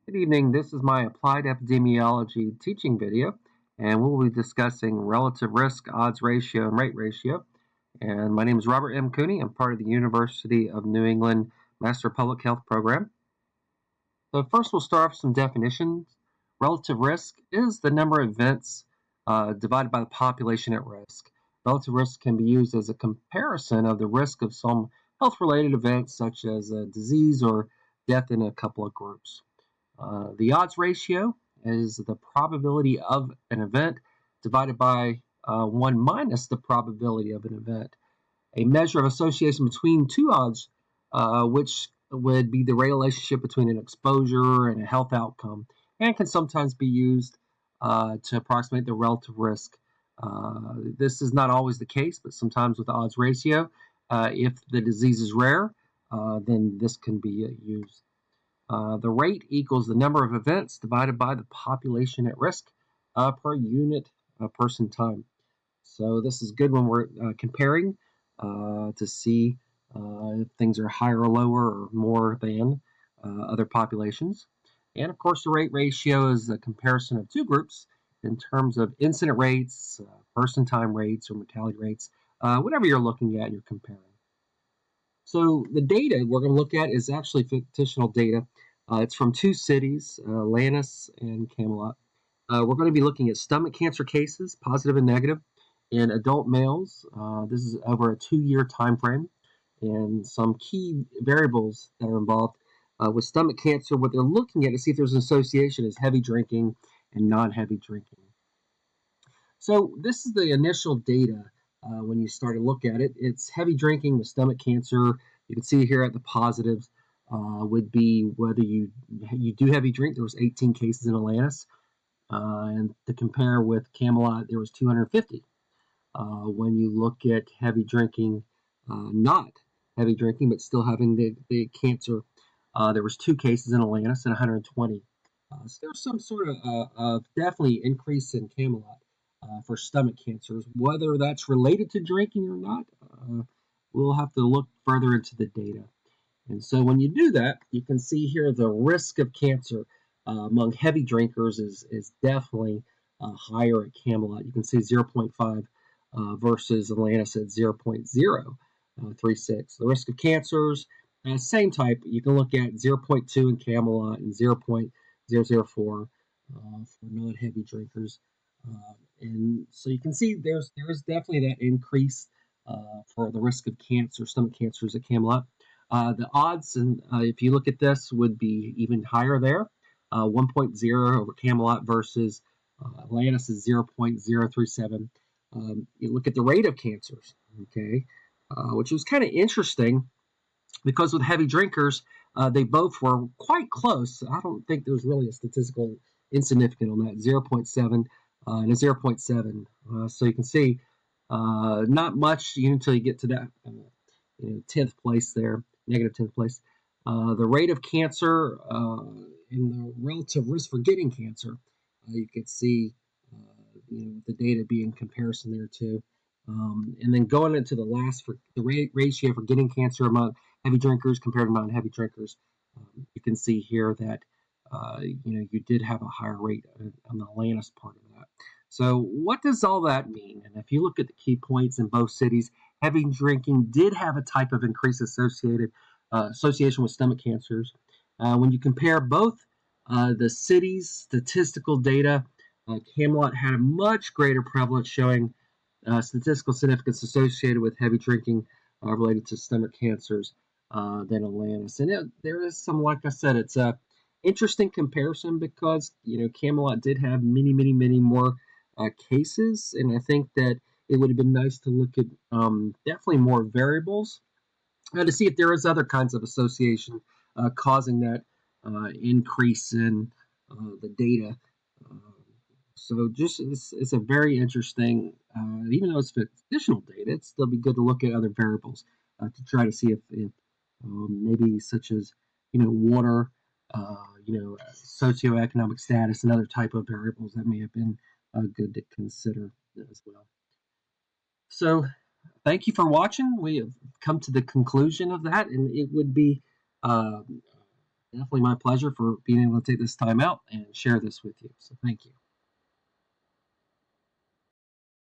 Good evening. This is my applied epidemiology teaching video, and we'll be discussing relative risk, odds ratio, and rate ratio. And my name is Robert M. Cooney. I'm part of the University of New England Master of Public Health program. So first, we'll start off with some definitions. Relative risk is the number of events divided by the population at risk. Relative risk can be used as a comparison of the risk of some health-related events, such as a disease or death in a couple of groups. The odds ratio is the probability of an event divided by 1 minus the probability of an event. A measure of association between two odds, which would be the relationship between an exposure and a health outcome, and can sometimes be used to approximate the relative risk. This is not always the case, but sometimes with the odds ratio, if the disease is rare, then this can be used. The rate equals the number of events divided by the population at risk per unit person time. So this is good when we're comparing to see if things are higher or lower or more than other populations. And of course, the rate ratio is a comparison of two groups in terms of incident rates, person time rates, or mortality rates, whatever you're looking at, you're comparing. So the data we're going to look at is actually fictional data. It's from two cities, Lannis and Camelot. We're going to be looking at stomach cancer cases, positive and negative, in adult males. This is over a 2-year time frame, and some key variables that are involved with stomach cancer. What they're looking at to see if there's an association is heavy drinking and non-heavy drinking. So this is the initial data when you start to look at it. It's heavy drinking with stomach cancer. You can see here at the positives would be whether you do heavy drink. There was 18 cases in Atlantis. And to compare with Camelot, there was 250. When you look at heavy drinking, not heavy drinking, but still having the cancer, there was 2 cases in Atlantis and 120. So there's some sort of definitely increase in Camelot for stomach cancers. Whether that's related to drinking or not, we'll have to look further into the data. And so when you do that, you can see here the risk of cancer among heavy drinkers is definitely higher at Camelot. You can see 0.5 versus Atlantis at 0.036. The risk of cancers, same type. You can look at 0.2 in Camelot and 0.004 for non-heavy drinkers. And so you can see there is definitely that increase for the risk of cancer, stomach cancers at Camelot. The odds, and if you look at this, would be even higher there. 1.0 over Camelot versus Atlantis is 0.037. You look at the rate of cancers, okay, which was kind of interesting because with heavy drinkers, they both were quite close. I don't think there was really a statistical insignificant on that, 0.7 and a 0.7. So you can see not much until you get to that 10th place there, negative 10th place. The rate of cancer and the relative risk for getting cancer, you could see the data being comparison there too. And then going into the last for the ratio for getting cancer among heavy drinkers compared to non-heavy drinkers, you can see here that you did have a higher rate on the Atlantis part of that. So what does all that mean? And if you look at the key points in both cities, heavy drinking did have a type of increased association with stomach cancers. When you compare both the cities' statistical data, Camelot had a much greater prevalence showing statistical significance associated with heavy drinking related to stomach cancers than Atlantis. And there is some, like I said, it's a interesting comparison because Camelot did have many, many, many more cases, and I think that it would have been nice to look at definitely more variables to see if there is other kinds of association causing that increase in the data. So just it's a very interesting, even though it's fictional data, it'd still be good to look at other variables to try to see if maybe such as water, socioeconomic status, and other type of variables that may have been good to consider as well. So thank you for watching. We have come to the conclusion of that, and it would be Definitely my pleasure for being able to take this time out and share this with you. So thank you.